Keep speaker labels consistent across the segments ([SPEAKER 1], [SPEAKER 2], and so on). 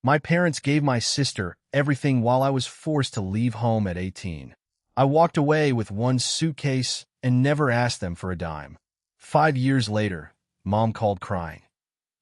[SPEAKER 1] My parents gave my sister everything while I was forced to leave home at 18. I walked away with one suitcase and never asked them for a dime. 5 years later, Mom called crying.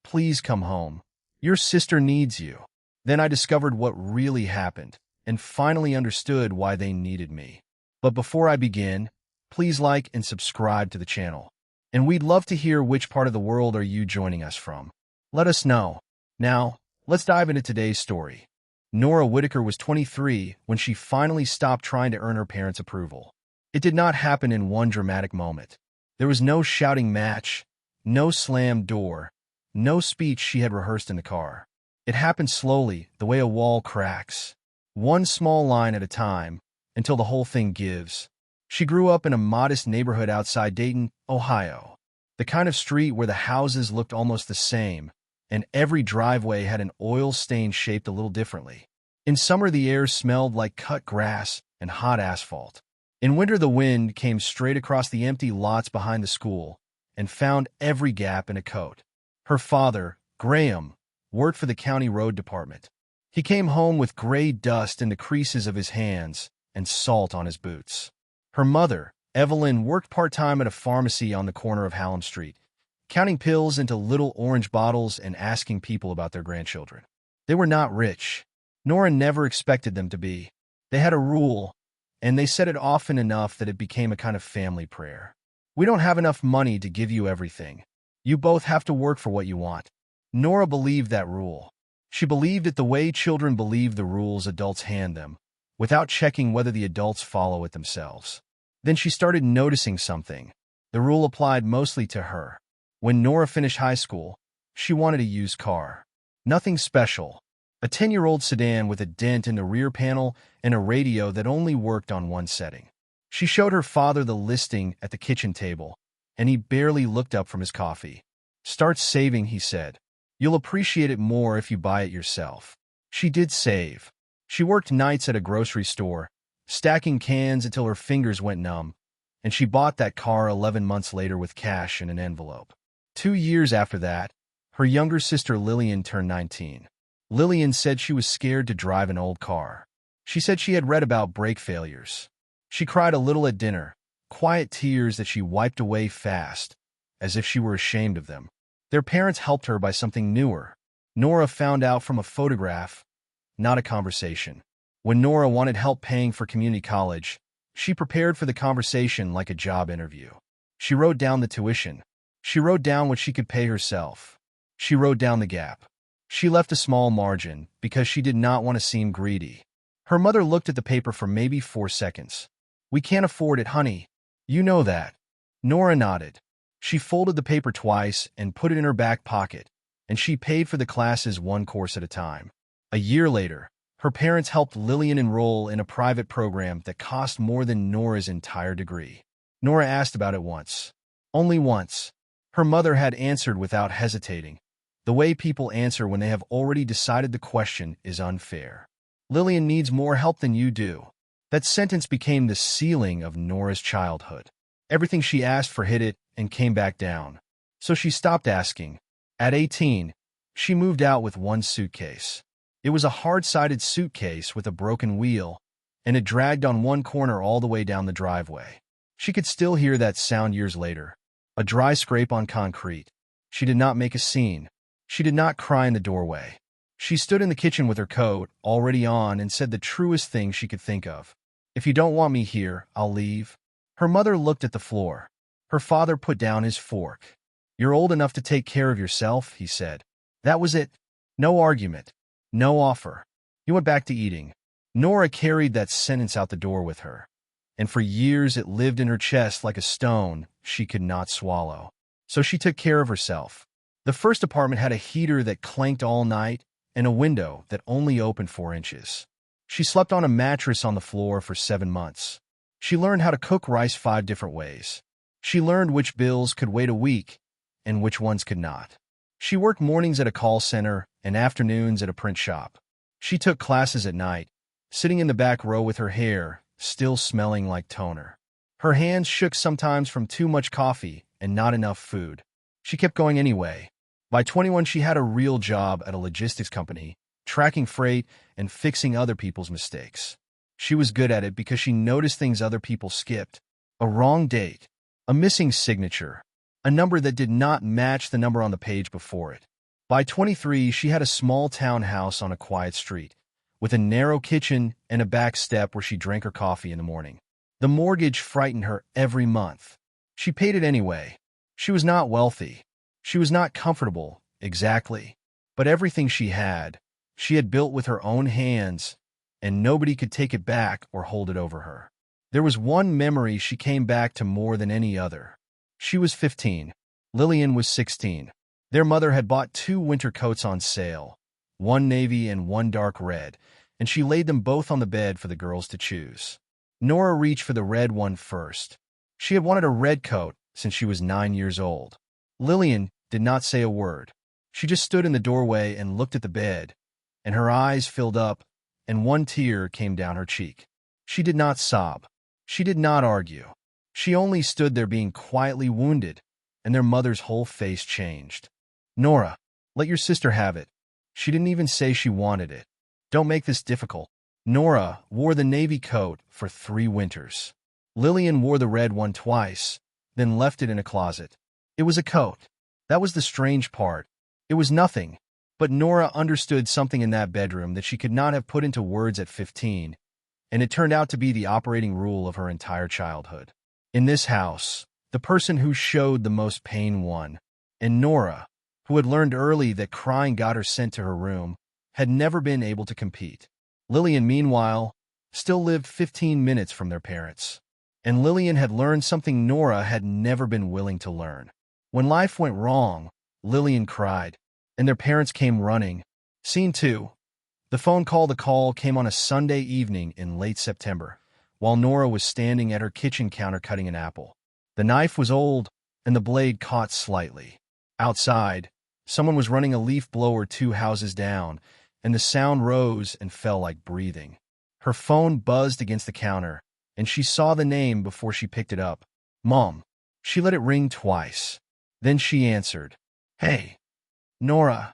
[SPEAKER 1] Please come home. Your sister needs you. Then I discovered what really happened and finally understood why they needed me. But before I begin, please like and subscribe to the channel. And we'd love to hear which part of the world are you joining us from. Let us know. Now, let's dive into today's story. Nora Whitaker was 23 when she finally stopped trying to earn her parents' approval. It did not happen in one dramatic moment. There was no shouting match, no slammed door, no speech she had rehearsed in the car. It happened slowly, the way a wall cracks. One small line at a time, until the whole thing gives. She grew up in a modest neighborhood outside Dayton, Ohio. The kind of street where the houses looked almost the same, and every driveway had an oil stain shaped a little differently. In summer, the air smelled like cut grass and hot asphalt. In winter, the wind came straight across the empty lots behind the school and found every gap in a coat. Her father, Graham, worked for the county road department. He came home with gray dust in the creases of his hands and salt on his boots. Her mother, Evelyn, worked part-time at a pharmacy on the corner of Hallam Street, counting pills into little orange bottles and asking people about their grandchildren. They were not rich. Nora never expected them to be. They had a rule, and they said it often enough that it became a kind of family prayer. We don't have enough money to give you everything. You both have to work for what you want. Nora believed that rule. She believed it the way children believe the rules adults hand them, without checking whether the adults follow it themselves. Then she started noticing something. The rule applied mostly to her. When Nora finished high school, she wanted a used car. Nothing special. A 10-year-old sedan with a dent in the rear panel and a radio that only worked on one setting. She showed her father the listing at the kitchen table, and he barely looked up from his coffee. Start saving, he said. You'll appreciate it more if you buy it yourself. She did save. She worked nights at a grocery store, stacking cans until her fingers went numb, and she bought that car 11 months later with cash in an envelope. 2 years after that, her younger sister Lillian turned 19. Lillian said she was scared to drive an old car. She said she had read about brake failures. She cried a little at dinner, quiet tears that she wiped away fast, as if she were ashamed of them. Their parents helped her by something newer. Nora found out from a photograph, not a conversation. When Nora wanted help paying for community college, she prepared for the conversation like a job interview. She wrote down the tuition. She wrote down what she could pay herself. She wrote down the gap. She left a small margin because she did not want to seem greedy. Her mother looked at the paper for maybe 4 seconds. We can't afford it, honey. You know that. Nora nodded. She folded the paper twice and put it in her back pocket, and she paid for the classes one course at a time. A year later, her parents helped Lillian enroll in a private program that cost more than Nora's entire degree. Nora asked about it once. Only once. Her mother had answered without hesitating. The way people answer when they have already decided the question is unfair. Lillian needs more help than you do. That sentence became the ceiling of Nora's childhood. Everything she asked for hit it and came back down. So she stopped asking. At 18, she moved out with one suitcase. It was a hard-sided suitcase with a broken wheel, and it dragged on one corner all the way down the driveway. She could still hear that sound years later. A dry scrape on concrete. She did not make a scene. She did not cry in the doorway. She stood in the kitchen with her coat already on and said the truest thing she could think of. If you don't want me here, I'll leave. Her mother looked at the floor. Her father put down his fork. You're old enough to take care of yourself, he said. That was it. No argument. No offer. He went back to eating. Nora carried that sentence out the door with her, and for years it lived in her chest like a stone she could not swallow. So she took care of herself. The first apartment had a heater that clanked all night and a window that only opened 4 inches. She slept on a mattress on the floor for 7 months. She learned how to cook rice 5 different ways. She learned which bills could wait a week and which ones could not. She worked mornings at a call center and afternoons at a print shop. She took classes at night, sitting in the back row with her hair still smelling like toner. Her hands shook sometimes from too much coffee and not enough food. She kept going anyway. By 21, she had a real job at a logistics company, tracking freight, and fixing other people's mistakes. She was good at it because she noticed things other people skipped: a wrong date, a missing signature, a number that did not match the number on the page before it. By 23, she had a small townhouse on a quiet street, with a narrow kitchen and a back step where she drank her coffee in the morning. The mortgage frightened her every month. She paid it anyway. She was not wealthy. She was not comfortable, exactly. But everything she had built with her own hands, and nobody could take it back or hold it over her. There was one memory she came back to more than any other. She was 15. Lillian was 16. Their mother had bought 2 winter coats on sale, one navy and one dark red, and she laid them both on the bed for the girls to choose. Nora reached for the red one first. She had wanted a red coat since she was 9 years old. Lillian did not say a word. She just stood in the doorway and looked at the bed, and her eyes filled up, and one tear came down her cheek. She did not sob. She did not argue. She only stood there being quietly wounded, and their mother's whole face changed. "Nora, let your sister have it." She didn't even say she wanted it. "Don't make this difficult." Nora wore the navy coat for 3 winters. Lillian wore the red one twice, then left it in a closet. It was a coat. That was the strange part. It was nothing, but Nora understood something in that bedroom that she could not have put into words at 15, and it turned out to be the operating rule of her entire childhood. In this house, the person who showed the most pain won, and Nora, who had learned early that crying got her sent to her room, had never been able to compete. Lillian, meanwhile, still lived 15 minutes from their parents, and Lillian had learned something Nora had never been willing to learn. When life went wrong, Lillian cried, and their parents came running. Scene 2. The phone call. The call came on a Sunday evening in late September, while Nora was standing at her kitchen counter cutting an apple. The knife was old, and the blade caught slightly. Outside, someone was running a leaf blower 2 houses down, and the sound rose and fell like breathing. Her phone buzzed against the counter, and she saw the name before she picked it up. "Mom." She let it ring twice. Then she answered. "Hey, Nora."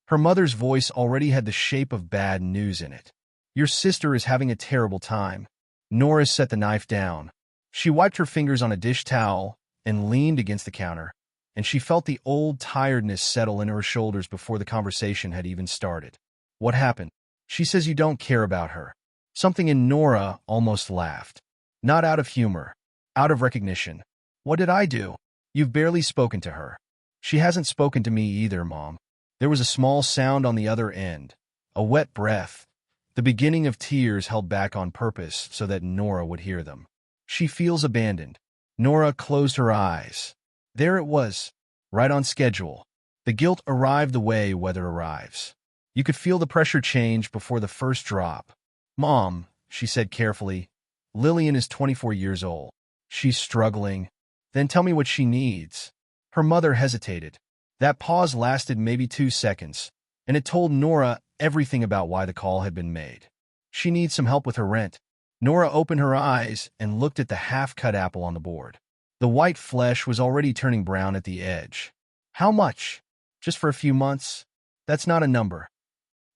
[SPEAKER 1] Her mother's voice already had the shape of bad news in it. "Your sister is having a terrible time." Nora set the knife down. She wiped her fingers on a dish towel and leaned against the counter, and she felt the old tiredness settle into her shoulders before the conversation had even started. "What happened?" "She says you don't care about her." Something in Nora almost laughed. Not out of humor, out of recognition. "What did I do?" "You've barely spoken to her." "She hasn't spoken to me either, Mom." There was a small sound on the other end, a wet breath, the beginning of tears held back on purpose so that Nora would hear them. "She feels abandoned." Nora closed her eyes. There it was, right on schedule. The guilt arrived the way weather arrives. You could feel the pressure change before the first drop. "Mom," she said carefully, "Lillian is 24 years old. She's struggling. Then tell me what she needs." Her mother hesitated. That pause lasted maybe 2 seconds, and it told Nora everything about why the call had been made. "She needs some help with her rent." Nora opened her eyes and looked at the half-cut apple on the board. The white flesh was already turning brown at the edge. "How much?" "Just for a few months." "That's not a number."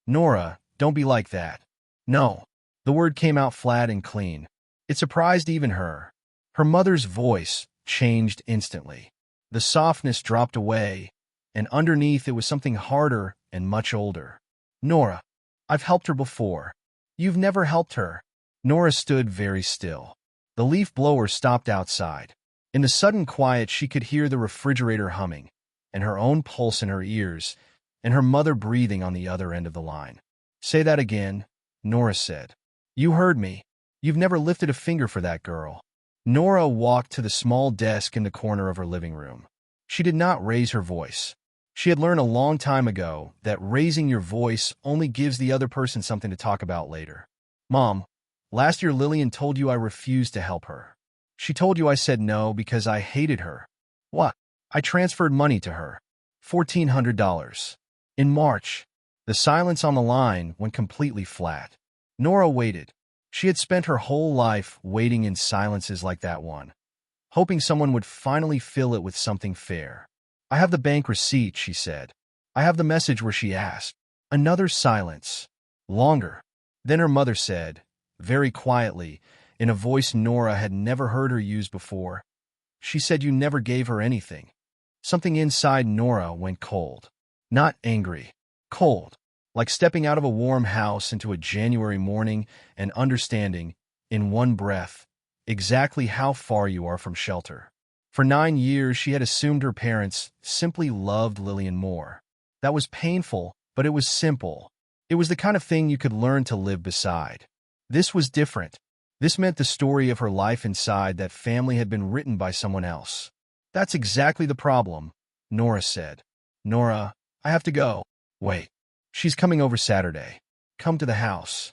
[SPEAKER 1] "Nora, don't be like that." "No." The word came out flat and clean. It surprised even her. Her mother's voice changed instantly. The softness dropped away, and underneath it was something harder and much older. "Nora, I've helped her before." "You've never helped her." Nora stood very still. The leaf blower stopped outside. In the sudden quiet, she could hear the refrigerator humming, and her own pulse in her ears, and her mother breathing on the other end of the line. "Say that again," Nora said. "You heard me. You've never lifted a finger for that girl." Nora walked to the small desk in the corner of her living room. She did not raise her voice. She had learned a long time ago that raising your voice only gives the other person something to talk about later. "Mom, last year Lillian told you I refused to help her. She told you I said no because I hated her." "What?" "I transferred money to her. $1,400. In March." The silence on the line went completely flat. Nora waited. She had spent her whole life waiting in silences like that one, hoping someone would finally fill it with something fair. "I have the bank receipt," she said. "I have the message where she asked." Another silence. Longer. Then her mother said, very quietly, in a voice Nora had never heard her use before, "She said you never gave her anything." Something inside Nora went cold. Not angry. Cold. Like stepping out of a warm house into a January morning and understanding, in one breath, exactly how far you are from shelter. For 9 years, she had assumed her parents simply loved Lillian more. That was painful, but it was simple. It was the kind of thing you could learn to live beside. This was different. This meant the story of her life inside that family had been written by someone else. "That's exactly the problem," Nora said. "Nora, I have to go." "Wait. She's coming over Saturday. Come to the house."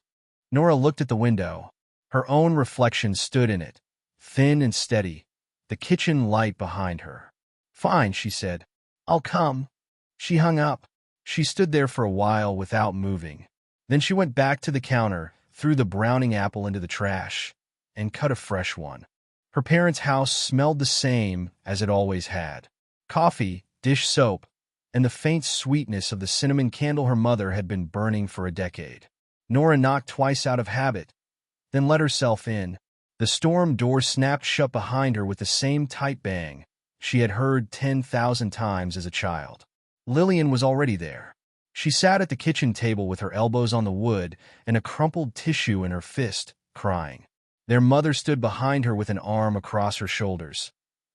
[SPEAKER 1] Nora looked at the window. Her own reflection stood in it, thin and steady, the kitchen light behind her. "Fine," she said. "I'll come." She hung up. She stood there for a while without moving. Then she went back to the counter, threw the browning apple into the trash, and cut a fresh one. Her parents' house smelled the same as it always had. Coffee, dish soap, and the faint sweetness of the cinnamon candle her mother had been burning for a decade. Nora knocked twice out of habit, then let herself in. The storm door snapped shut behind her with the same tight bang she had heard 10,000 times as a child. Lillian was already there. She sat at the kitchen table with her elbows on the wood and a crumpled tissue in her fist, crying. Their mother stood behind her with an arm across her shoulders,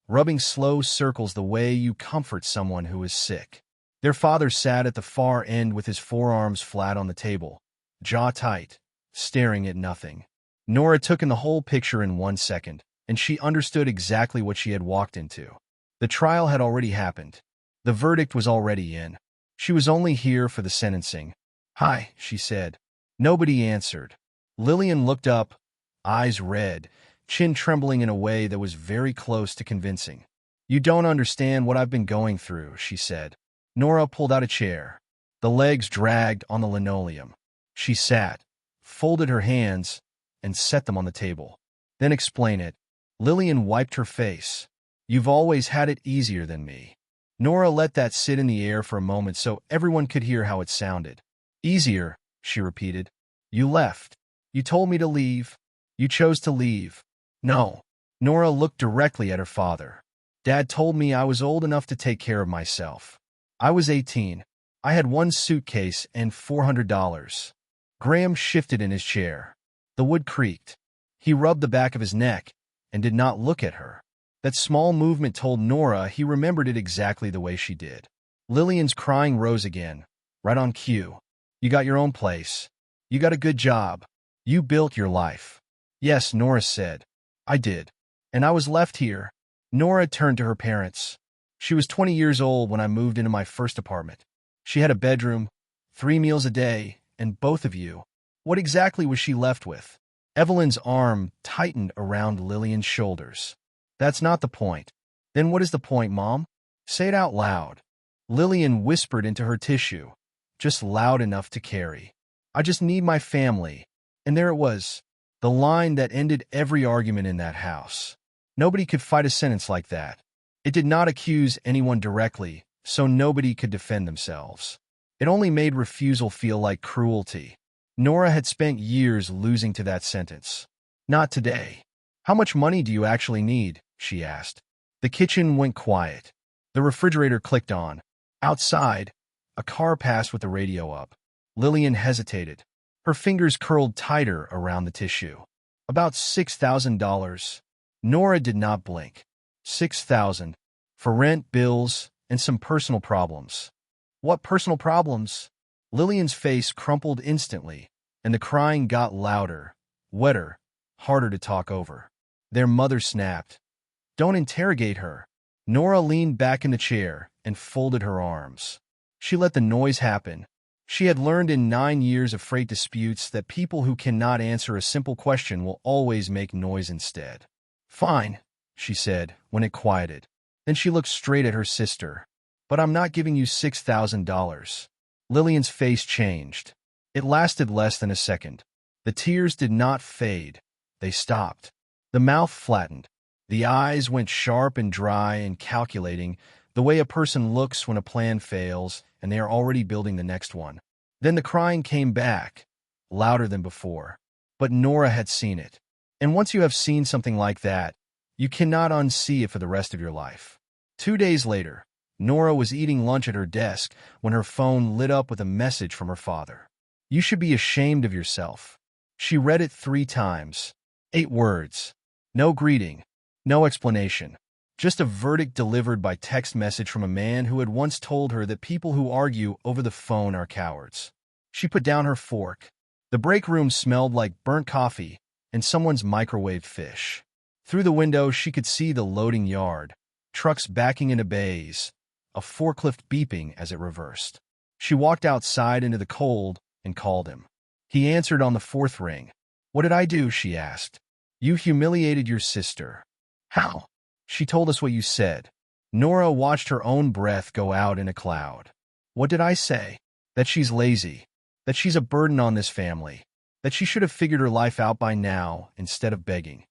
[SPEAKER 1] rubbing slow circles the way you comfort someone who is sick. Their father sat at the far end with his forearms flat on the table, jaw tight, staring at nothing. Nora took in the whole picture in 1 second, and she understood exactly what she had walked into. The trial had already happened. The verdict was already in. She was only here for the sentencing. "Hi," she said. Nobody answered. Lillian looked up, eyes red, chin trembling in a way that was very close to convincing. "You don't understand what I've been going through," she said. Nora pulled out a chair. The legs dragged on the linoleum. She sat, folded her hands, and set them on the table. "Then explain it." Lillian wiped her face. "You've always had it easier than me." Nora let that sit in the air for a moment so everyone could hear how it sounded. "Easier," she repeated. "You left. You told me to leave. You chose to leave." "No." Nora looked directly at her father. "Dad told me I was old enough to take care of myself. I was 18. I had one suitcase and $400. Graham shifted in his chair. The wood creaked. He rubbed the back of his neck and did not look at her. That small movement told Nora he remembered it exactly the way she did. Lillian's crying rose again, right on cue. "You got your own place. You got a good job. You built your life." "Yes," Nora said. "I did. And I was left here." Nora turned to her parents. She was 20 years old when I moved into my first apartment. She had a bedroom, 3 meals a day, and both of you. What exactly was she left with? Evelyn's arm tightened around Lillian's shoulders. "That's not the point." "Then what is the point, Mom? Say it out loud." Lillian whispered into her tissue, just loud enough to carry. "I just need my family." And there it was, the line that ended every argument in that house. Nobody could fight a sentence like that. It did not accuse anyone directly, so nobody could defend themselves. It only made refusal feel like cruelty. Nora had spent years losing to that sentence. Not today. "How much money do you actually need?" she asked. The kitchen went quiet. The refrigerator clicked on. Outside, a car passed with the radio up. Lillian hesitated. Her fingers curled tighter around the tissue. "About $6,000. Nora did not blink. $6,000. For rent, bills, and some personal problems. What personal problems? Lillian's face crumpled instantly, and the crying got louder, wetter, harder to talk over. Their mother snapped. "Don't interrogate her." Nora leaned back in the chair and folded her arms. She let the noise happen. She had learned in 9 years of freight disputes that people who cannot answer a simple question will always make noise instead. "Fine," she said when it quieted. Then she looked straight at her sister. "But I'm not giving you $6,000. Lillian's face changed. It lasted less than a second. The tears did not fade. They stopped. The mouth flattened. The eyes went sharp and dry and calculating, the way a person looks when a plan fails and they are already building the next one. Then the crying came back, louder than before. But Nora had seen it. And once you have seen something like that, you cannot unsee it for the rest of your life. 2 days later, Nora was eating lunch at her desk when her phone lit up with a message from her father. "You should be ashamed of yourself." She read it 3 times. 8 words. No greeting. No explanation. Just a verdict delivered by text message from a man who had once told her that people who argue over the phone are cowards. She put down her fork. The break room smelled like burnt coffee and someone's microwaved fish. Through the window, she could see the loading yard, trucks backing into bays, a forklift beeping as it reversed. She walked outside into the cold and called him. He answered on the 4th ring. "What did I do?" she asked. "You humiliated your sister." "How?" "She told us what you said." Nora watched her own breath go out in a cloud. "What did I say?" "That she's lazy. That she's a burden on this family. That she should have figured her life out by now instead of begging."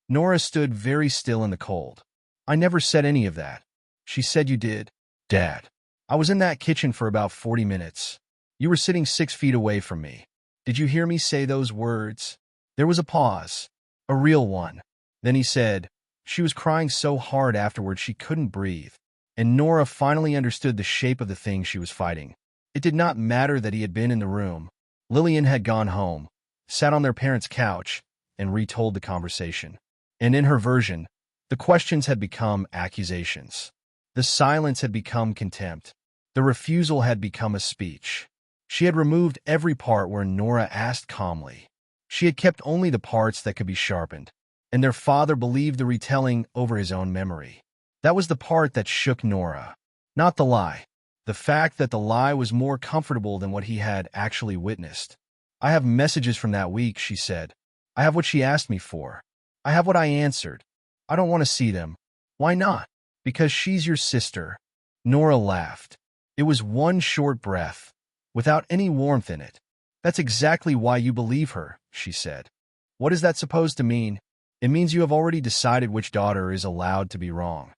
[SPEAKER 1] Nora stood very still in the cold. "I never said any of that." "She said you did." "Dad, I was in that kitchen for about 40 minutes. You were sitting 6 feet away from me. Did you hear me say those words?" There was a pause. A real one. Then he said, "She was crying so hard afterward she couldn't breathe." And Nora finally understood the shape of the thing she was fighting. It did not matter that he had been in the room. Lillian had gone home, sat on their parents' couch, and retold the conversation. And in her version, the questions had become accusations. The silence had become contempt. The refusal had become a speech. She had removed every part where Nora asked calmly. She had kept only the parts that could be sharpened, and their father believed the retelling over his own memory. That was the part that shook Nora, not the lie. The fact that the lie was more comfortable than what he had actually witnessed. "I have messages from that week," she said. "I have what she asked me for. I have what I answered. I don't want to see them." "Why not?" "Because she's your sister." Nora laughed. It was one short breath, without any warmth in it. "That's exactly why you believe her," she said. "What is that supposed to mean?" "It means you have already decided which daughter is allowed to be wrong."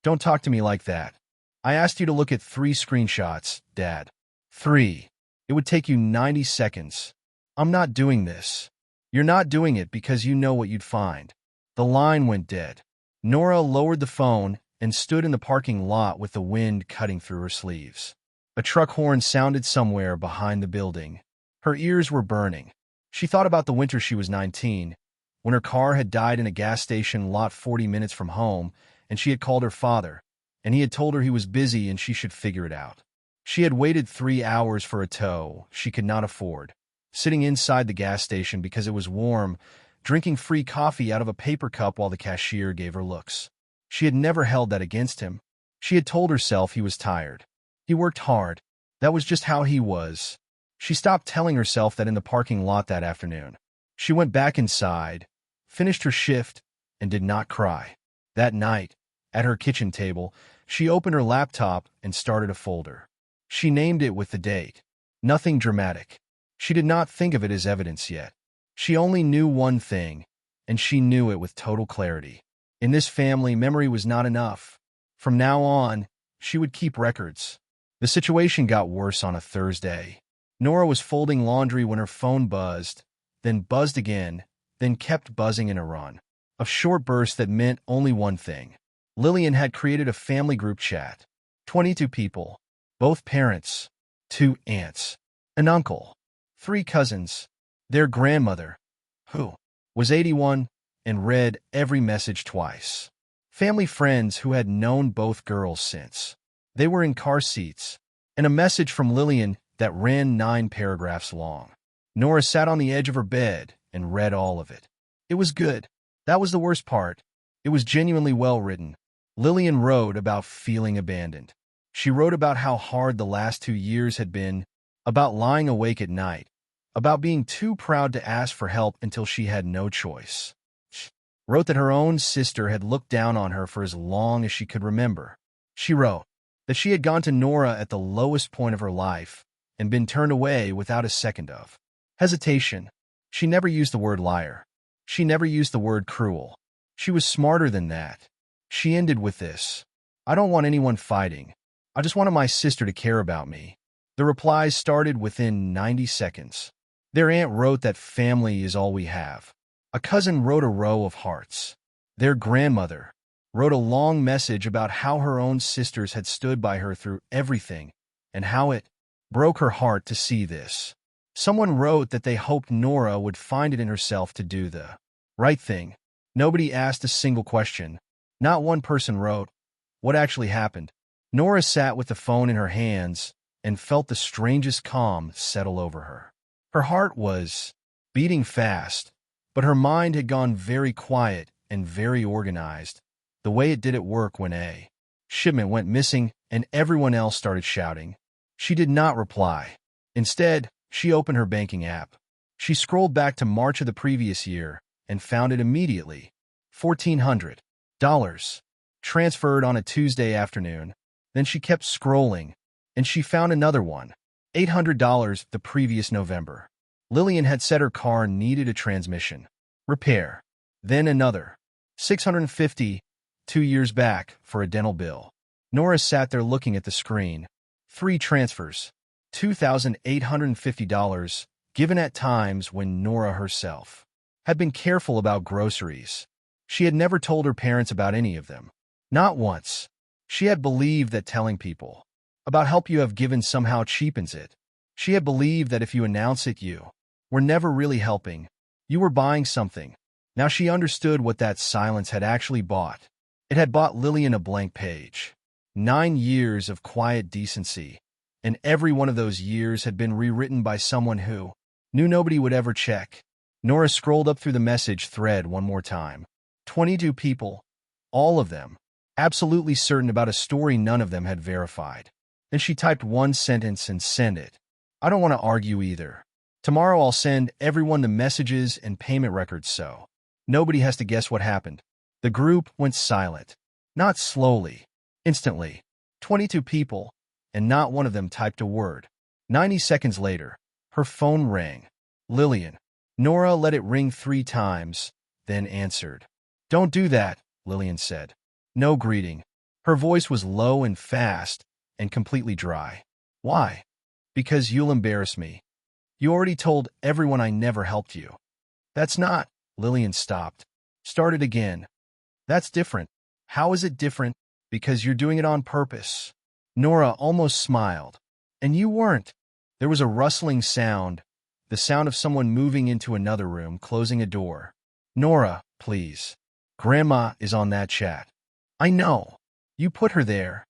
[SPEAKER 1] "Don't talk to me like that. I asked you to look at 3 screenshots, Dad. 3. It would take you 90 seconds. I'm not doing this." "You're not doing it because you know what you'd find." The line went dead. Nora lowered the phone and stood in the parking lot with the wind cutting through her sleeves. A truck horn sounded somewhere behind the building. Her ears were burning. She thought about the winter she was 19, when her car had died in a gas station lot 40 minutes from home, and she had called her father, and he had told her he was busy and she should figure it out. She had waited 3 hours for a tow she could not afford, sitting inside the gas station because it was warm, drinking free coffee out of a paper cup while the cashier gave her looks. She had never held that against him. She had told herself he was tired. He worked hard. That was just how he was. She stopped telling herself that in the parking lot that afternoon. She went back inside, finished her shift, and did not cry. That night, at her kitchen table, she opened her laptop and started a folder. She named it with the date. Nothing dramatic. She did not think of it as evidence yet. She only knew one thing, and she knew it with total clarity. In this family, memory was not enough. From now on, she would keep records. The situation got worse on a Thursday. Nora was folding laundry when her phone buzzed, then buzzed again, then kept buzzing in a run. A short burst that meant only one thing. Lillian had created a family group chat. 22 people. Both parents. 2 aunts. An uncle. 3 cousins. Their grandmother, who was 81, and read every message twice. Family friends who had known both girls since they were in car seats. And a message from Lillian that ran 9 paragraphs long. Nora sat on the edge of her bed and read all of it. It was good. That was the worst part. It was genuinely well written. Lillian wrote about feeling abandoned. She wrote about how hard the last 2 years had been, about lying awake at night, about being too proud to ask for help until she had no choice. She wrote that her own sister had looked down on her for as long as she could remember. She wrote that she had gone to Nora at the lowest point of her life and been turned away without a second of hesitation. She never used the word liar. She never used the word cruel. She was smarter than that. She ended with this: "I don't want anyone fighting. I just wanted my sister to care about me. The replies started within 90 seconds. Their aunt wrote that family is all we have. A cousin wrote a row of hearts. Their grandmother wrote a long message about how her own sisters had stood by her through everything and how it broke her heart to see this. Someone wrote that they hoped Nora would find it in herself to do the right thing. Nobody asked a single question. Not one person wrote what actually happened. Nora sat with the phone in her hands and felt the strangest calm settle over her. Her heart was beating fast, but her mind had gone very quiet and very organized, the way it did at work when a shipment went missing and everyone else started shouting. She did not reply. Instead, she opened her banking app. She scrolled back to March of the previous year and found it immediately. $1,400. Transferred on a Tuesday afternoon. Then she kept scrolling, and she found another one. $800 the previous November. Lillian had said her car needed a transmission repair. Then another. $650, 2 years back, for a dental bill. Nora sat there looking at the screen. 3 transfers. $2,850, given at times when Nora herself had been careful about groceries. She had never told her parents about any of them. Not once. She had believed that telling people about help you have given somehow cheapens it. She had believed that if you announce it, you were never really helping. You were buying something. Now she understood what that silence had actually bought. It had bought Lillian a blank page. 9 years of quiet decency. And every one of those years had been rewritten by someone who knew nobody would ever check. Nora scrolled up through the message thread one more time. 22 people. All of them. Absolutely certain about a story none of them had verified. Then she typed one sentence and sent it. I don't want to argue either. Tomorrow I'll send everyone the messages and payment records so nobody has to guess what happened. The group went silent. Not slowly. Instantly. 22 people. And not one of them typed a word. 90 seconds later, her phone rang. Lillian. Nora let it ring 3 times, then answered. Don't do that, Lillian said. No greeting. Her voice was low and fast and completely dry. Why? Because you'll embarrass me. You already told everyone I never helped you. That's not. Lillian stopped. Started again. That's different. How is it different? Because you're doing it on purpose. Nora almost smiled. And you weren't. There was a rustling sound, the sound of someone moving into another room, closing a door. Nora, please. Grandma is on that chat. I know. You put her there.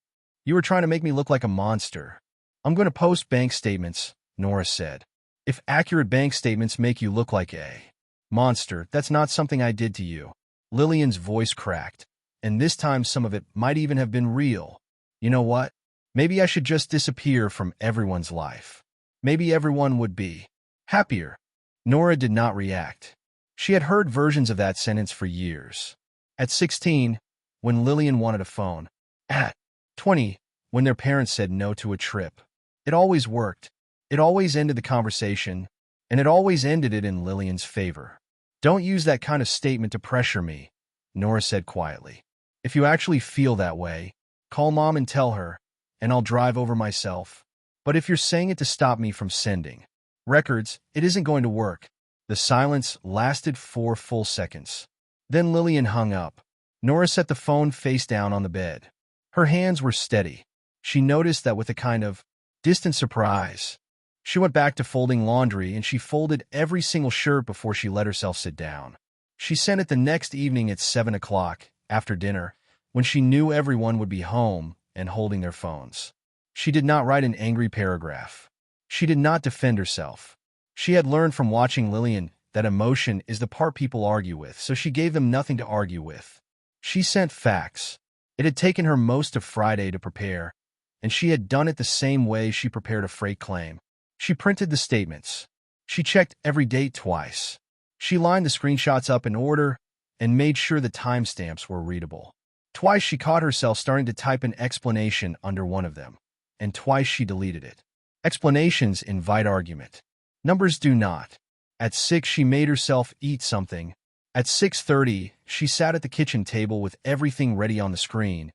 [SPEAKER 1] You were trying to make me look like a monster. I'm going to post bank statements, Nora said. If accurate bank statements make you look like a monster, that's not something I did to you. Lillian's voice cracked, and this time some of it might even have been real. You know what? Maybe I should just disappear from everyone's life. Maybe everyone would be happier. Nora did not react. She had heard versions of that sentence for years. At 16, when Lillian wanted a phone. At 20, when their parents said no to a trip. It always worked. It always ended the conversation, and it always ended it in Lillian's favor. Don't use that kind of statement to pressure me, Nora said quietly. If you actually feel that way, call Mom and tell her, and I'll drive over myself. But if you're saying it to stop me from sending records, it isn't going to work. The silence lasted 4 full seconds. Then Lillian hung up. Nora set the phone face down on the bed. Her hands were steady. She noticed that with a kind of distant surprise. She went back to folding laundry and she folded every single shirt before she let herself sit down. She sent it the next evening at 7 o'clock, after dinner, when she knew everyone would be home and holding their phones. She did not write an angry paragraph. She did not defend herself. She had learned from watching Lillian that emotion is the part people argue with, so she gave them nothing to argue with. She sent facts. It had taken her most of Friday to prepare, and she had done it the same way she prepared a freight claim. She printed the statements. She checked every date twice. She lined the screenshots up in order and made sure the timestamps were readable. Twice she caught herself starting to type an explanation under one of them, and twice she deleted it. Explanations invite argument. Numbers do not. At 6 she made herself eat something. At 6:30 she sat at the kitchen table with everything ready on the screen,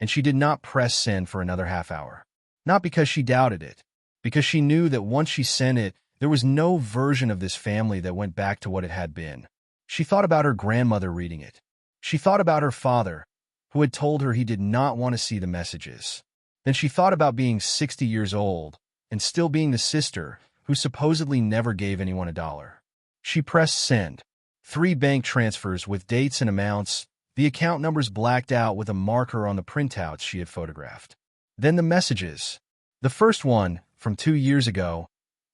[SPEAKER 1] and she did not press send for another half hour. Not because she doubted it, because she knew that once she sent it, there was no version of this family that went back to what it had been. She thought about her grandmother reading it. She thought about her father, who had told her he did not want to see the messages. Then she thought about being 60 years old and still being the sister who supposedly never gave anyone $1. She pressed send. 3 bank transfers with dates and amounts, the account numbers blacked out with a marker on the printouts she had photographed. Then the messages. The first one, from 2 years ago.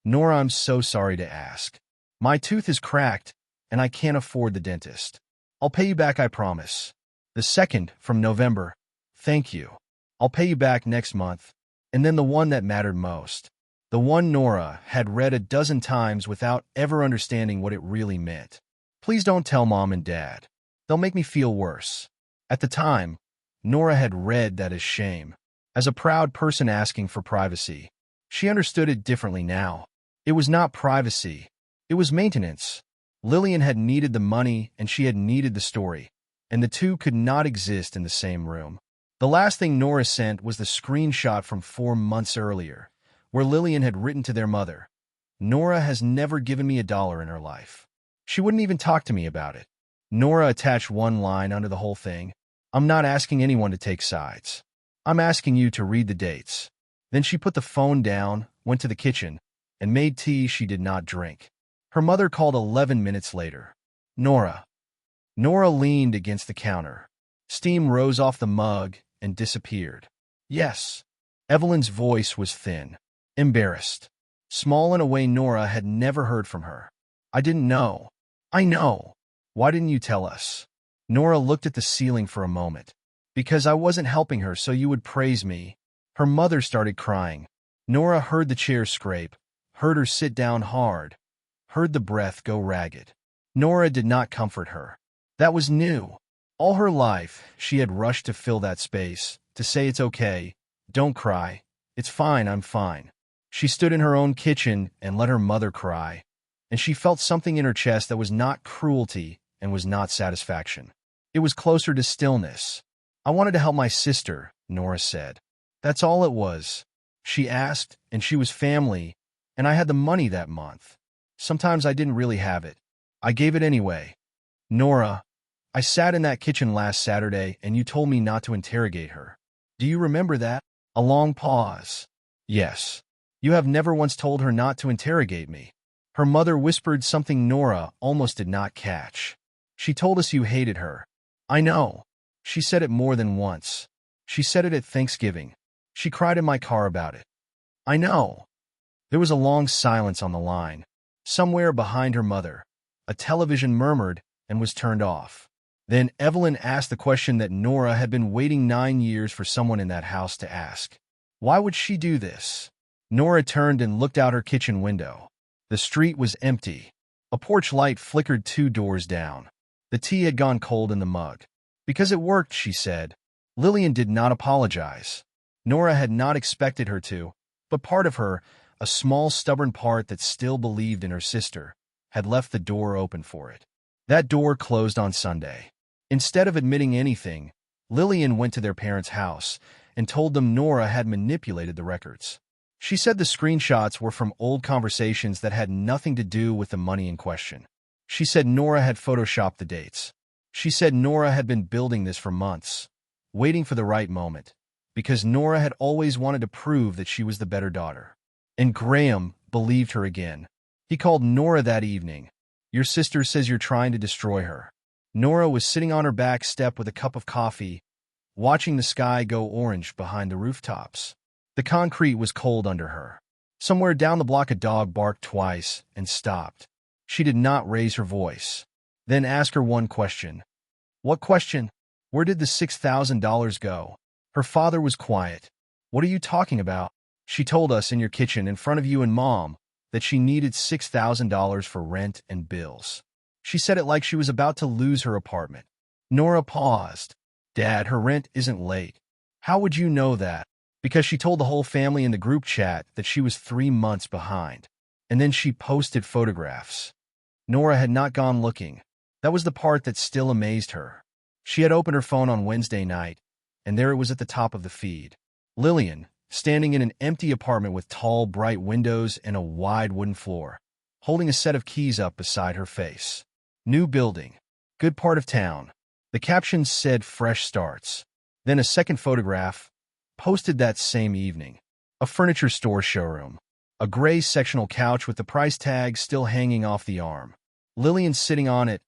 [SPEAKER 1] Nora, I'm so sorry to ask. My tooth is cracked, and I can't afford the dentist. I'll pay you back, I promise. The second, from November. Thank you. I'll pay you back next month. And then the one that mattered most. The one Nora had read a dozen times without ever understanding what it really meant. Please don't tell Mom and Dad. They'll make me feel worse. At the time, Nora had read that as shame, as a proud person asking for privacy. She understood it differently now. It was not privacy. It was maintenance. Lillian had needed the money and she had needed the story, and the two could not exist in the same room. The last thing Nora sent was the screenshot from 4 months earlier, where Lillian had written to their mother, Nora has never given me $1 in her life. She wouldn't even talk to me about it. Nora attached one line under the whole thing. I'm not asking anyone to take sides. I'm asking you to read the dates. Then she put the phone down, went to the kitchen, and made tea she did not drink. Her mother called 11 minutes later. Nora. Nora leaned against the counter. Steam rose off the mug and disappeared. Yes. Evelyn's voice was thin, embarrassed, small in a way Nora had never heard from her. I didn't know. I know. Why didn't you tell us? Nora looked at the ceiling for a moment. Because I wasn't helping her so you would praise me. Her mother started crying. Nora heard the chair scrape, heard her sit down hard, heard the breath go ragged. Nora did not comfort her. That was new. All her life, she had rushed to fill that space, to say it's okay, don't cry, it's fine, I'm fine. She stood in her own kitchen and let her mother cry, and she felt something in her chest that was not cruelty and was not satisfaction. It was closer to stillness. I wanted to help my sister, Nora said. That's all it was. She asked, and she was family, and I had the money that month. Sometimes I didn't really have it. I gave it anyway. Nora, I sat in that kitchen last Saturday and you told me not to interrogate her. Do you remember that? A long pause. Yes. You have never once told her not to interrogate me. Her mother whispered something Nora almost did not catch. She told us you hated her. I know. She said it more than once. She said it at Thanksgiving. She cried in my car about it. I know. There was a long silence on the line. Somewhere behind her mother, a television murmured and was turned off. Then Evelyn asked the question that Nora had been waiting 9 years for someone in that house to ask. Why would she do this? Nora turned and looked out her kitchen window. The street was empty. A porch light flickered 2 doors down. The tea had gone cold in the mug. Because it worked, she said. Lillian did not apologize. Nora had not expected her to, but part of her, a small stubborn part that still believed in her sister, had left the door open for it. That door closed on Sunday. Instead of admitting anything, Lillian went to their parents' house and told them Nora had manipulated the records. She said the screenshots were from old conversations that had nothing to do with the money in question. She said Nora had photoshopped the dates. She said Nora had been building this for months, waiting for the right moment, because Nora had always wanted to prove that she was the better daughter. And Graham believed her again. He called Nora that evening. Your sister says you're trying to destroy her. Nora was sitting on her back step with a cup of coffee, watching the sky go orange behind the rooftops. The concrete was cold under her. Somewhere down the block a dog barked twice and stopped. She did not raise her voice. Then ask her one question. What question? Where did the $6,000 go? Her father was quiet. What are you talking about? She told us in your kitchen in front of you and Mom that she needed $6,000 for rent and bills. She said it like she was about to lose her apartment. Nora paused. Dad, her rent isn't late. How would you know that? Because she told the whole family in the group chat that she was 3 months behind. And then she posted photographs. Nora had not gone looking. That was the part that still amazed her. She had opened her phone on Wednesday night, and there it was at the top of the feed. Lillian, standing in an empty apartment with tall, bright windows and a wide wooden floor, holding a set of keys up beside her face. New building. Good part of town. The caption said fresh starts. Then a second photograph, posted that same evening. A furniture store showroom. A gray sectional couch with the price tag still hanging off the arm. Lillian sitting on it,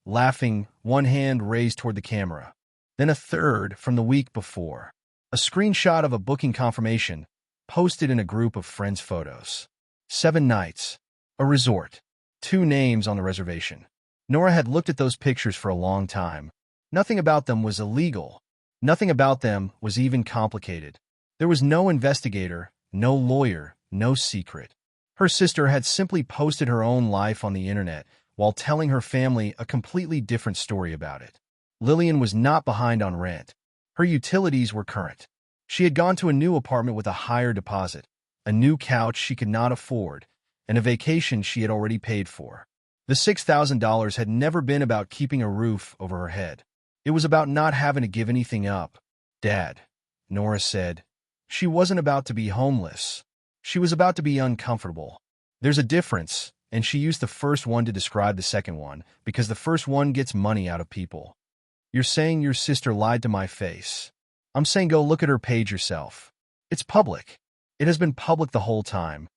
[SPEAKER 1] laughing, one hand raised toward the camera. Then a third from the week before. A screenshot of a booking confirmation, posted in a group of friends' photos. 7 nights. A resort. 2 names on the reservation. Nora had looked at those pictures for a long time. Nothing about them was illegal. Nothing about them was even complicated. There was no investigator, no lawyer, no secret. Her sister had simply posted her own life on the internet while telling her family a completely different story about it. Lillian was not behind on rent. Her utilities were current. She had gone to a new apartment with a higher deposit, a new couch she could not afford, and a vacation she had already paid for. The $6,000 had never been about keeping a roof over her head. It was about not having to give anything up. Dad, Nora said. She wasn't about to be homeless. She was about to be uncomfortable. There's a difference, and she used the first one to describe the second one, because the first one gets money out of people. You're saying your sister lied to my face. I'm saying go look at her page yourself. It's public. It has been public the whole time.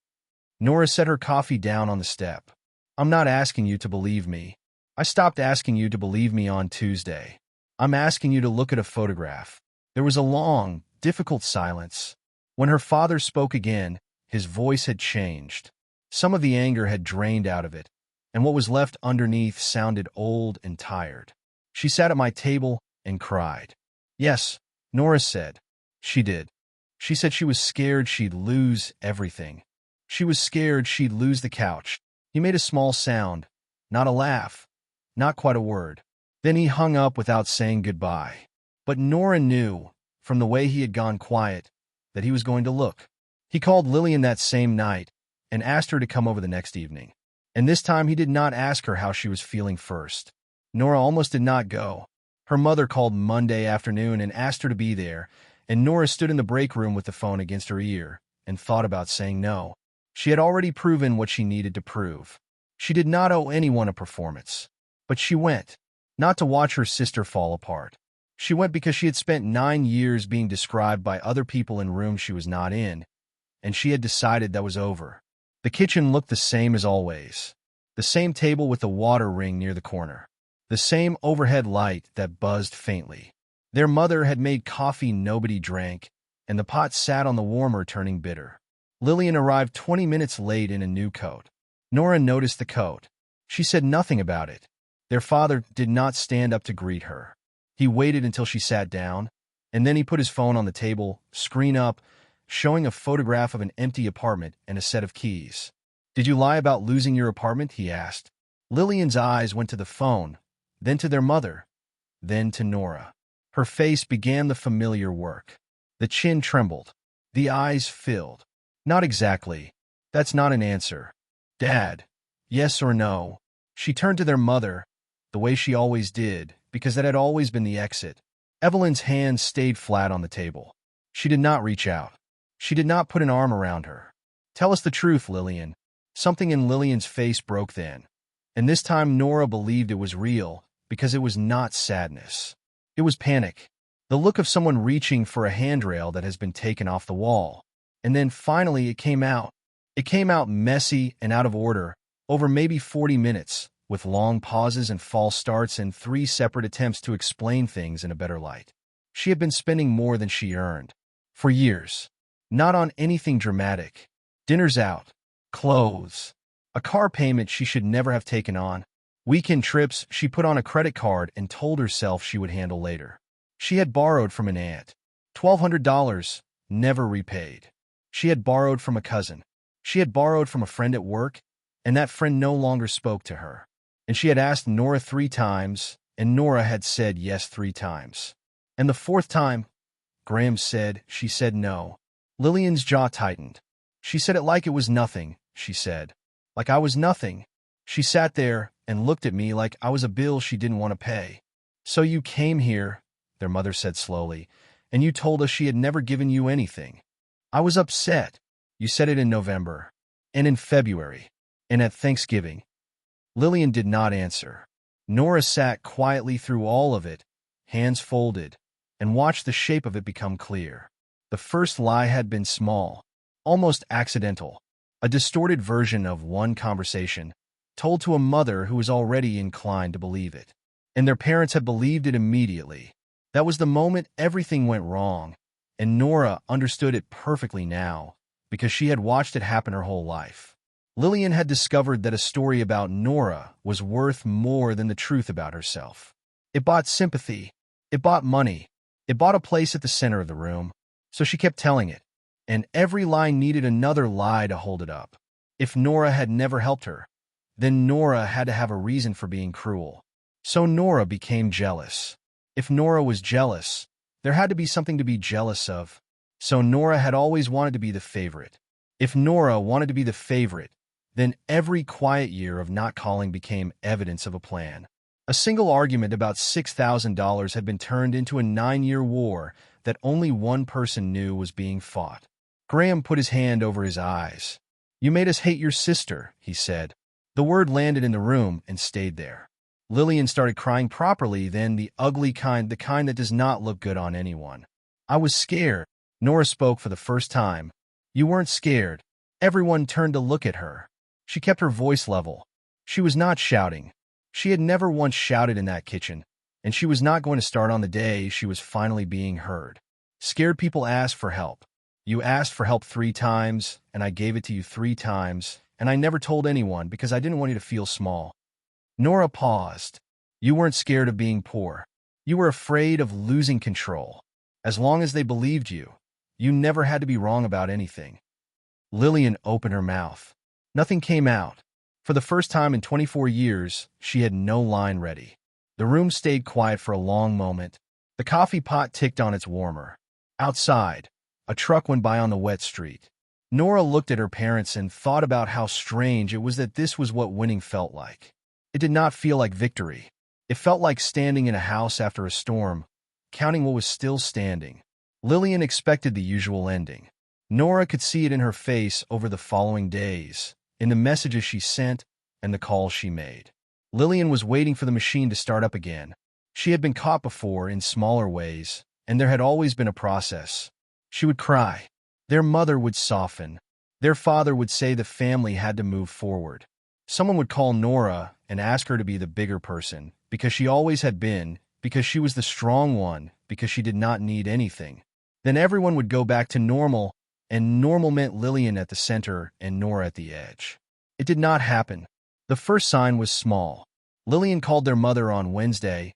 [SPEAKER 1] Nora set her coffee down on the step. I'm not asking you to believe me. I stopped asking you to believe me on Tuesday. I'm asking you to look at a photograph. There was a long, difficult silence. When her father spoke again, his voice had changed. Some of the anger had drained out of it, and what was left underneath sounded old and tired. She sat at my table and cried. Yes, Nora said. She did. She said she was scared she'd lose everything. She was scared she'd lose the couch. He made a small sound, not a laugh, not quite a word. Then he hung up without saying goodbye. But Nora knew, from the way he had gone quiet, that he was going to look. He called Lillian that same night and asked her to come over the next evening. And this time he did not ask her how she was feeling first. Nora almost did not go. Her mother called Monday afternoon and asked her to be there, and Nora stood in the break room with the phone against her ear and thought about saying no. She had already proven what she needed to prove. She did not owe anyone a performance. But she went, not to watch her sister fall apart. She went because she had spent 9 years being described by other people in rooms she was not in, and she had decided that was over. The kitchen looked the same as always. The same table with the water ring near the corner. The same overhead light that buzzed faintly. Their mother had made coffee nobody drank, and the pot sat on the warmer turning bitter. Lillian arrived 20 minutes late in a new coat. Nora noticed the coat. She said nothing about it. Their father did not stand up to greet her. He waited until she sat down, and then he put his phone on the table, screen up, showing a photograph of an empty apartment and a set of keys. Did you lie about losing your apartment? He asked. Lillian's eyes went to the phone, then to their mother, then to Nora. Her face began the familiar work. The chin trembled. The eyes filled. Not exactly. That's not an answer. Dad, yes or no? She turned to their mother, the way she always did, because that had always been the exit. Evelyn's hand stayed flat on the table. She did not reach out. She did not put an arm around her. Tell us the truth, Lillian. Something in Lillian's face broke then. And this time Nora believed it was real, because it was not sadness. It was panic. The look of someone reaching for a handrail that has been taken off the wall. And then finally it came out. It came out messy and out of order, over maybe 40 minutes, with long pauses and false starts and 3 separate attempts to explain things in a better light. She had been spending more than she earned. For years. Not on anything dramatic. Dinners out. Clothes. A car payment she should never have taken on. Weekend trips she put on a credit card and told herself she would handle later. She had borrowed from an aunt. $1,200, never repaid. She had borrowed from a cousin. She had borrowed from a friend at work, and that friend no longer spoke to her. And she had asked Nora 3 times, and Nora had said yes 3 times. And the 4th time, Graham said, she said no. Lillian's jaw tightened. She said it like it was nothing, she said. Like I was nothing. She sat there and looked at me like I was a bill she didn't want to pay. So you came here, their mother said slowly, and you told us she had never given you anything. I was upset. You said it in November, and in February, and at Thanksgiving. Lillian did not answer. Nora sat quietly through all of it, hands folded, and watched the shape of it become clear. The first lie had been small, almost accidental, a distorted version of one conversation, told to a mother who was already inclined to believe it. And their parents had believed it immediately. That was the moment everything went wrong, and Nora understood it perfectly now, because she had watched it happen her whole life. Lillian had discovered that a story about Nora was worth more than the truth about herself. It bought sympathy. It bought money. It bought a place at the center of the room. So she kept telling it, and every lie needed another lie to hold it up. If Nora had never helped her, then Nora had to have a reason for being cruel. So Nora became jealous. If Nora was jealous, there had to be something to be jealous of. So Nora had always wanted to be the favorite. If Nora wanted to be the favorite, then every quiet year of not calling became evidence of a plan. A single argument about $6,000 had been turned into a 9-year war that only one person knew was being fought. Graham put his hand over his eyes. "You made us hate your sister," he said. The word landed in the room and stayed there. Lillian started crying properly, then the ugly kind, the kind that does not look good on anyone. "I was scared." Nora spoke for the first time. "You weren't scared." Everyone turned to look at her. She kept her voice level. She was not shouting. She had never once shouted in that kitchen, and she was not going to start on the day she was finally being heard. Scared people ask for help. You asked for help 3 times, and I gave it to you 3 times, and I never told anyone because I didn't want you to feel small. Nora paused. You weren't scared of being poor. You were afraid of losing control. As long as they believed you, you never had to be wrong about anything. Lillian opened her mouth. Nothing came out. For the first time in 24 years, she had no line ready. The room stayed quiet for a long moment. The coffee pot ticked on its warmer. Outside, a truck went by on the wet street. Nora looked at her parents and thought about how strange it was that this was what winning felt like. It did not feel like victory. It felt like standing in a house after a storm, counting what was still standing. Lillian expected the usual ending. Nora could see it in her face over the following days, in the messages she sent and the calls she made. Lillian was waiting for the machine to start up again. She had been caught before in smaller ways, and there had always been a process. She would cry. Their mother would soften. Their father would say the family had to move forward. Someone would call Nora and ask her to be the bigger person, because she always had been, because she was the strong one, because she did not need anything. Then everyone would go back to normal, and normal meant Lillian at the center and Nora at the edge. It did not happen. The first sign was small. Lillian called their mother on Wednesday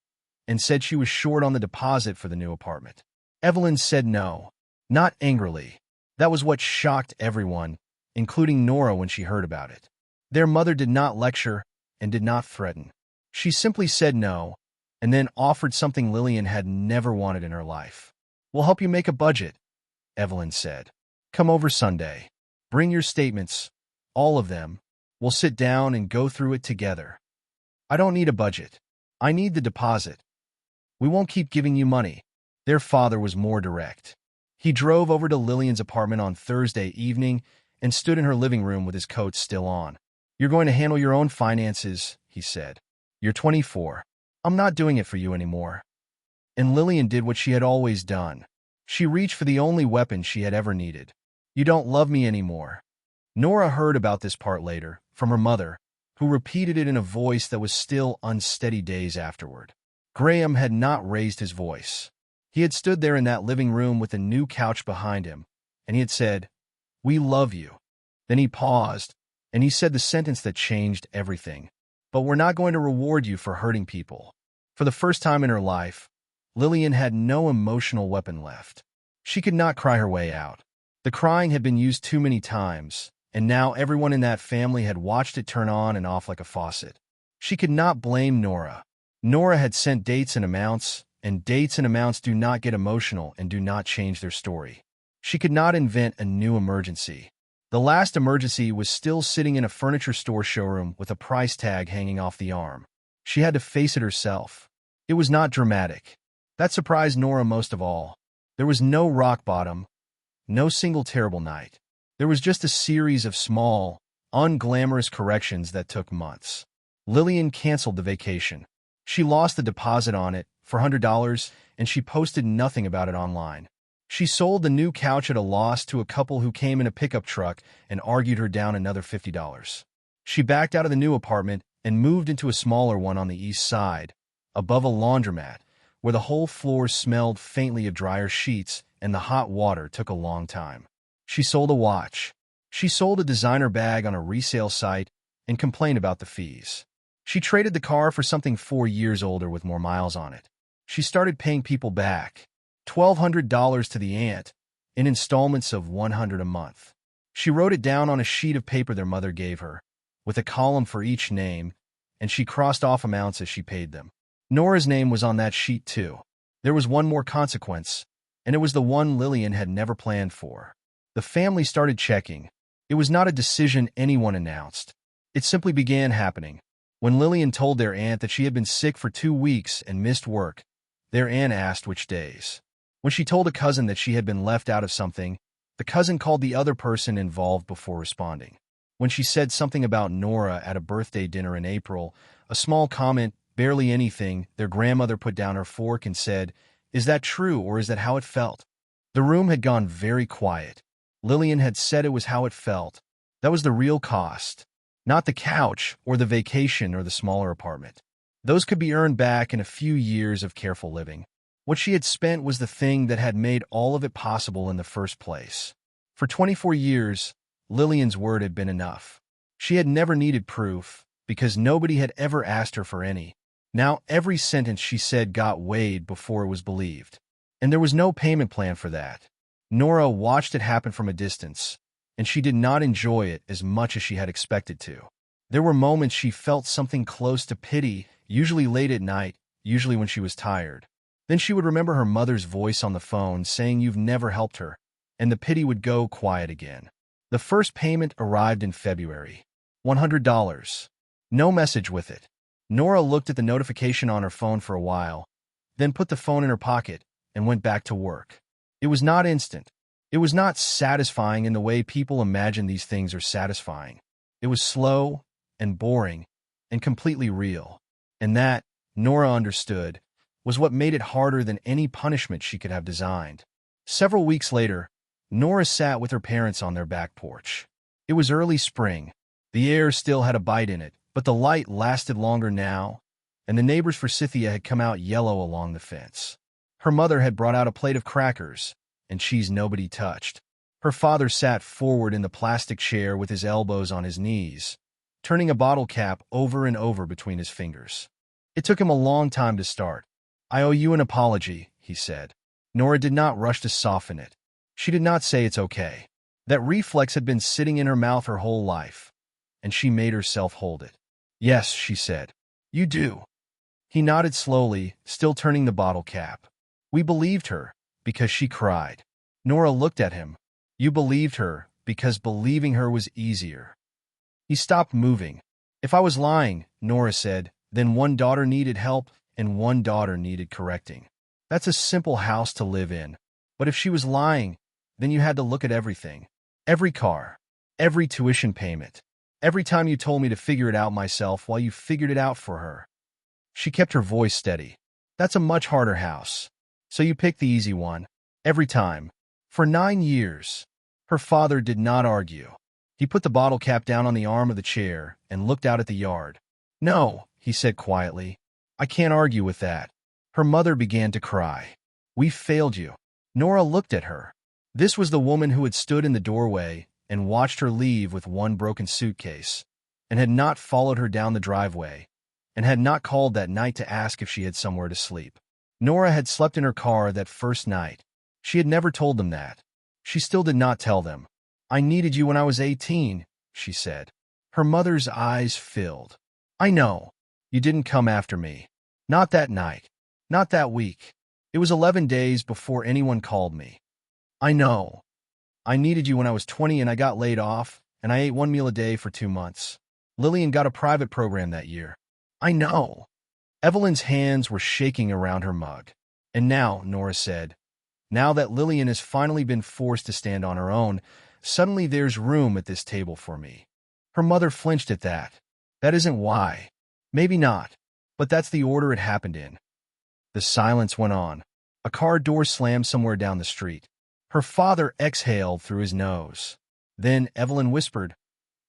[SPEAKER 1] and said she was short on the deposit for the new apartment. Evelyn said no, not angrily. That was what shocked everyone, including Nora when she heard about it. Their mother did not lecture and did not threaten. She simply said no, and then offered something Lillian had never wanted in her life. "We'll help you make a budget," Evelyn said. "Come over Sunday. Bring your statements, all of them. We'll sit down and go through it together." "I don't need a budget. I need the deposit." "We won't keep giving you money." Their father was more direct. He drove over to Lillian's apartment on Thursday evening and stood in her living room with his coat still on. "You're going to handle your own finances," he said. "You're 24. I'm not doing it for you anymore." And Lillian did what she had always done. She reached for the only weapon she had ever needed. "You don't love me anymore." Nora heard about this part later, from her mother, who repeated it in a voice that was still unsteady days afterward. Graham had not raised his voice. He had stood there in that living room with a new couch behind him, and he had said, "We love you." Then he paused, and he said the sentence that changed everything. "But we're not going to reward you for hurting people." For the first time in her life, Lillian had no emotional weapon left. She could not cry her way out. The crying had been used too many times, and now everyone in that family had watched it turn on and off like a faucet. She could not blame Nora. Nora had sent dates and amounts do not get emotional and do not change their story. She could not invent a new emergency. The last emergency was still sitting in a furniture store showroom with a price tag hanging off the arm. She had to face it herself. It was not dramatic. That surprised Nora most of all. There was no rock bottom, No single terrible night. There was just a series of small, unglamorous corrections that took months. Lillian canceled the vacation. She lost the deposit on it for $100, and she posted nothing about it online. She sold the new couch at a loss to a couple who came in a pickup truck and argued her down another $50. She backed out of the new apartment and moved into a smaller one on the east side, above a laundromat, where the whole floor smelled faintly of dryer sheets and the hot water took a long time. She sold a watch. She sold a designer bag on a resale site and complained about the fees. She traded the car for something 4 years older with more miles on it. She started paying people back $1,200 to the aunt in installments of $100 a month. She wrote it down on a sheet of paper their mother gave her, with a column for each name, and she crossed off amounts as she paid them. Nora's name was on that sheet too. There was one more consequence, and it was the one Lillian had never planned for. The family started checking. It was not a decision anyone announced. It simply began happening. When Lillian told their aunt that she had been sick for 2 weeks and missed work, their aunt asked which days. When she told a cousin that she had been left out of something, the cousin called the other person involved before responding. When she said something about Nora at a birthday dinner in April, a small comment, barely anything, their grandmother put down her fork and said, "Is that true, or is that how it felt?" The room had gone very quiet. Lillian had said it was how it felt. That was the real cost. Not the couch, or the vacation, or the smaller apartment. Those could be earned back in a few years of careful living. What she had spent was the thing that had made all of it possible in the first place. For 24 years, Lillian's word had been enough. She had never needed proof, because nobody had ever asked her for any. Now every sentence she said got weighed before it was believed. And there was no payment plan for that. Nora watched it happen from a distance, and she did not enjoy it as much as she had expected to. There were moments she felt something close to pity, usually late at night, usually when she was tired. Then she would remember her mother's voice on the phone saying you've never helped her, and the pity would go quiet again. The first payment arrived in February. $100. No message with it. Nora looked at the notification on her phone for a while, then put the phone in her pocket and went back to work. It was not instant. It was not satisfying in the way people imagine these things are satisfying. It was slow and boring and completely real. And that, Nora understood, was what made it harder than any punishment she could have designed. Several weeks later, Nora sat with her parents on their back porch. It was early spring. The air still had a bite in it, but the light lasted longer now, and the neighbor's forsythia had come out yellow along the fence. Her mother had brought out a plate of crackers, and cheese nobody touched. Her father sat forward in the plastic chair with his elbows on his knees, turning a bottle cap over and over between his fingers. It took him a long time to start. "I owe you an apology," he said. Nora did not rush to soften it. She did not say it's okay. That reflex had been sitting in her mouth her whole life, and she made herself hold it. "Yes," she said. "You do." He nodded slowly, still turning the bottle cap. "We believed her, because she cried." Nora looked at him. "You believed her, because believing her was easier." He stopped moving. "If I was lying," Nora said, "then one daughter needed help, and one daughter needed correcting. That's a simple house to live in. But if she was lying, then you had to look at everything. Every car. Every tuition payment. Every time you told me to figure it out myself while you figured it out for her." She kept her voice steady. "That's a much harder house. So you picked the easy one. Every time. For 9 years." Her father did not argue. He put the bottle cap down on the arm of the chair and looked out at the yard. "No," he said quietly. "I can't argue with that." Her mother began to cry. "We failed you." Nora looked at her. This was the woman who had stood in the doorway and watched her leave with one broken suitcase, and had not followed her down the driveway, and had not called that night to ask if she had somewhere to sleep. Nora had slept in her car that first night. She had never told them that. She still did not tell them. "I needed you when I was 18, she said. Her mother's eyes filled. "I know. You didn't come after me. Not that night. Not that week. It was 11 days before anyone called me. I know. I needed you when I was 20 and I got laid off, and I ate 1 meal a day for 2 months. Lillian got a private program that year. I know." Evelyn's hands were shaking around her mug. "And now," Nora said, Now that Lillian has finally been forced to stand on her own, suddenly there's room at this table for me. Her mother flinched at that. That isn't why. Maybe not, but that's the order it happened in. The silence went on. A car door slammed somewhere down the street. Her father exhaled through his nose. Then Evelyn whispered,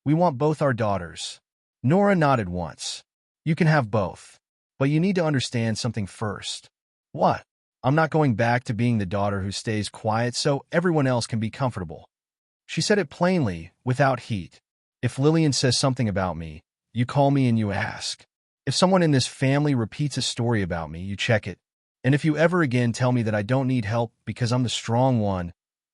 [SPEAKER 1] "We want both our daughters." Nora nodded once. "You can have both. But you need to understand something first." "What?" "I'm not going back to being the daughter who stays quiet so everyone else can be comfortable." She said it plainly, without heat. "If Lillian says something about me, you call me and you ask. If someone in this family repeats a story about me, you check it. And if you ever again tell me that I don't need help because I'm the strong one,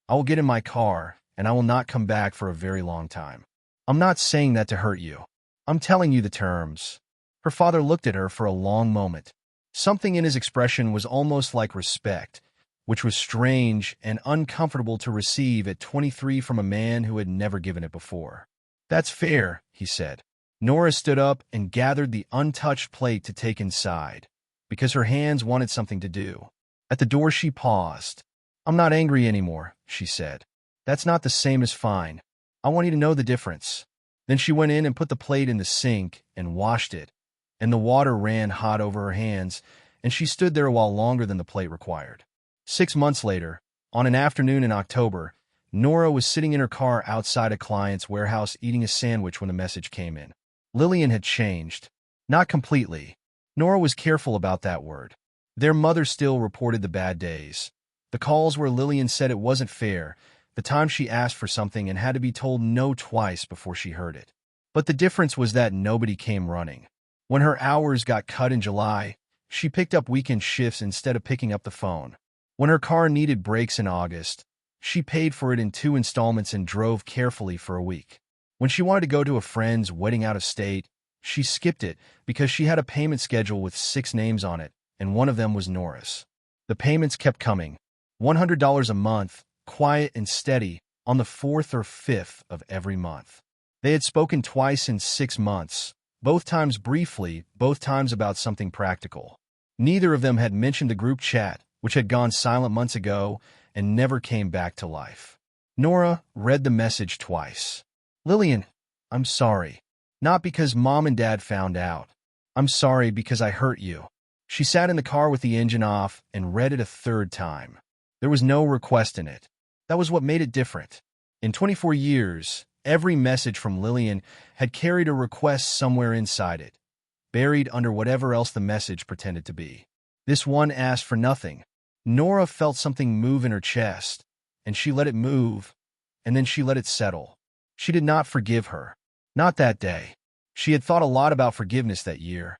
[SPEAKER 1] I will get in my car and I will not come back for a very long time. I'm not saying that to hurt you. I'm telling you the terms." Her father looked at her for a long moment. Something in his expression was almost like respect, which was strange and uncomfortable to receive at 23 from a man who had never given it before. "That's fair," he said. Nora stood up and gathered the untouched plate to take inside, because her hands wanted something to do. At the door she paused. "I'm not angry anymore," she said. "That's not the same as fine. I want you to know the difference." Then she went in and put the plate in the sink and washed it, and the water ran hot over her hands, and she stood there a while longer than the plate required. 6 months later, on an afternoon in October, Nora was sitting in her car outside a client's warehouse eating a sandwich when the message came in. Lillian had changed. Not completely. Nora was careful about that word. Their mother still reported the bad days. The calls where Lillian said it wasn't fair, the time she asked for something and had to be told no twice before she heard it. But the difference was that nobody came running. When her hours got cut in July, she picked up weekend shifts instead of picking up the phone. When her car needed brakes in August, she paid for it in 2 installments and drove carefully for a week. When she wanted to go to a friend's wedding out of state, she skipped it because she had a payment schedule with 6 names on it, and one of them was Nora's. The payments kept coming. $100 a month, quiet and steady, on the 4th or 5th of every month. They had spoken twice in 6 months, both times briefly, both times about something practical. Neither of them had mentioned the group chat, which had gone silent months ago and never came back to life. Nora read the message twice. "Lillian, I'm sorry. Not because Mom and Dad found out. I'm sorry because I hurt you." She sat in the car with the engine off and read it a 3rd time. There was no request in it. That was what made it different. In 24 years, every message from Lillian had carried a request somewhere inside it, buried under whatever else the message pretended to be. This one asked for nothing. Nora felt something move in her chest, and she let it move, and then she let it settle. She did not forgive her. Not that day. She had thought a lot about forgiveness that year,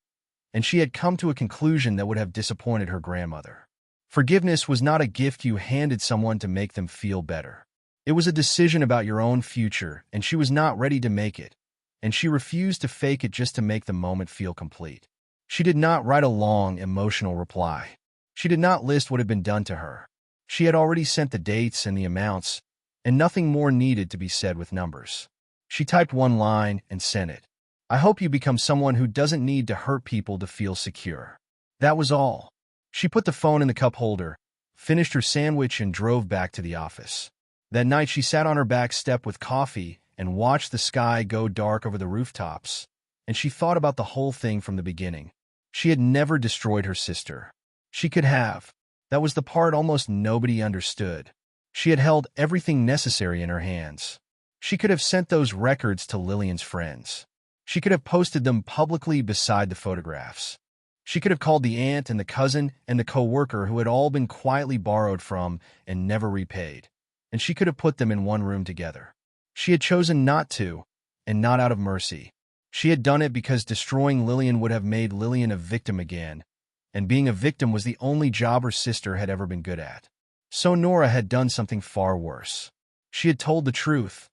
[SPEAKER 1] and she had come to a conclusion that would have disappointed her grandmother. Forgiveness was not a gift you handed someone to make them feel better. It was a decision about your own future, and she was not ready to make it, and she refused to fake it just to make the moment feel complete. She did not write a long, emotional reply. She did not list what had been done to her. She had already sent the dates and the amounts, and nothing more needed to be said with numbers. She typed one line and sent it. "I hope you become someone who doesn't need to hurt people to feel secure." That was all. She put the phone in the cup holder, finished her sandwich, and drove back to the office. That night she sat on her back step with coffee and watched the sky go dark over the rooftops, and she thought about the whole thing from the beginning. She had never destroyed her sister. She could have. That was the part almost nobody understood. She had held everything necessary in her hands. She could have sent those records to Lillian's friends. She could have posted them publicly beside the photographs. She could have called the aunt and the cousin and the coworker who had all been quietly borrowed from and never repaid, and she could have put them in one room together. She had chosen not to, and not out of mercy. She had done it because destroying Lillian would have made Lillian a victim again, and being a victim was the only job her sister had ever been good at. So Nora had done something far worse. She had told the truth,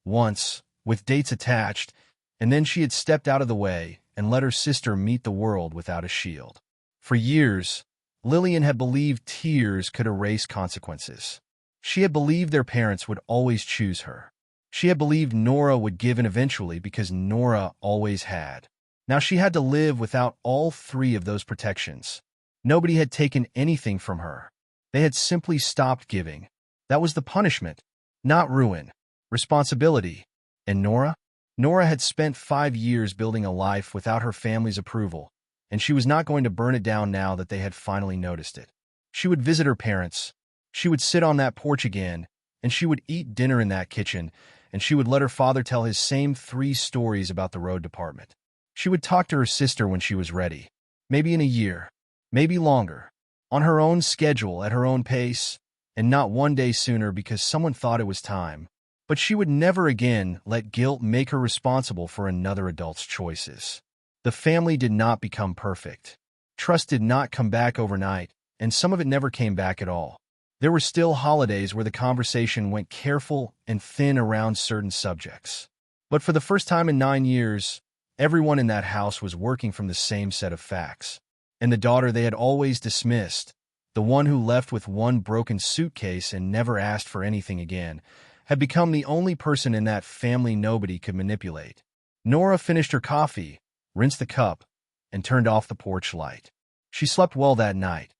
[SPEAKER 1] once, with dates attached, and then she had stepped out of the way and let her sister meet the world without a shield. For years, Lillian had believed tears could erase consequences. She had believed their parents would always choose her. She had believed Nora would give in eventually because Nora always had. Now she had to live without all 3 of those protections. Nobody had taken anything from her. They had simply stopped giving. That was the punishment, not ruin, responsibility. And Nora? Nora had spent 5 years building a life without her family's approval, and she was not going to burn it down now that they had finally noticed it. She would visit her parents. She would sit on that porch again, and she would eat dinner in that kitchen, and she would let her father tell his same 3 stories about the road department. She would talk to her sister when she was ready, maybe in a year, maybe longer, on her own schedule, at her own pace, and not one day sooner because someone thought it was time. But she would never again let guilt make her responsible for another adult's choices. The family did not become perfect. Trust did not come back overnight, and some of it never came back at all. There were still holidays where the conversation went careful and thin around certain subjects. But for the first time in 9 years, everyone in that house was working from the same set of facts. And the daughter they had always dismissed, the one who left with one broken suitcase and never asked for anything again, had become the only person in that family nobody could manipulate. Nora finished her coffee, rinsed the cup, and turned off the porch light. She slept well that night,